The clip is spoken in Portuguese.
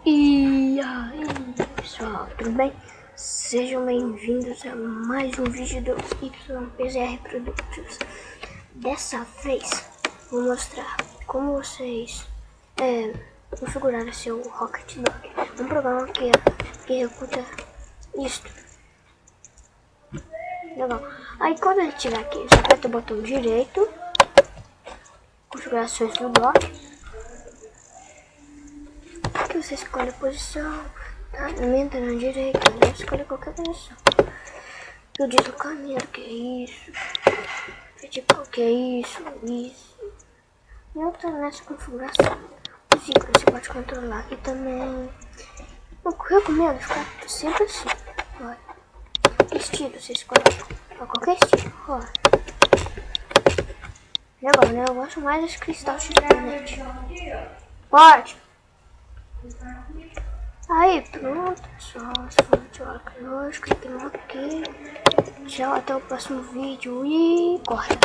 E aí pessoal, tudo bem? Sejam bem-vindos a mais um vídeo do YPZR Produtos. Dessa vez vou mostrar como vocês configurar seu Rocket Dog. Um programa que executa isto. Legal. Aí quando ele estiver aqui, você aperta o botão direito, configurações do bloco. Que você escolhe a posição, aumenta na direita, você escolhe qualquer posição. Eu deslocamento, que é isso, vertical, que é isso. E outra nessa configuração. Os ícones você pode controlar aqui também. Eu recomendo ficar sempre assim. Olha. Estilo, você escolhe qualquer estilo. Olha. Legal, né? Eu gosto mais desse cristal X-Planet. Pode! Aí, pronto, pessoal. Se for muito bacana, clique no OK. Tchau, até o próximo vídeo e corre!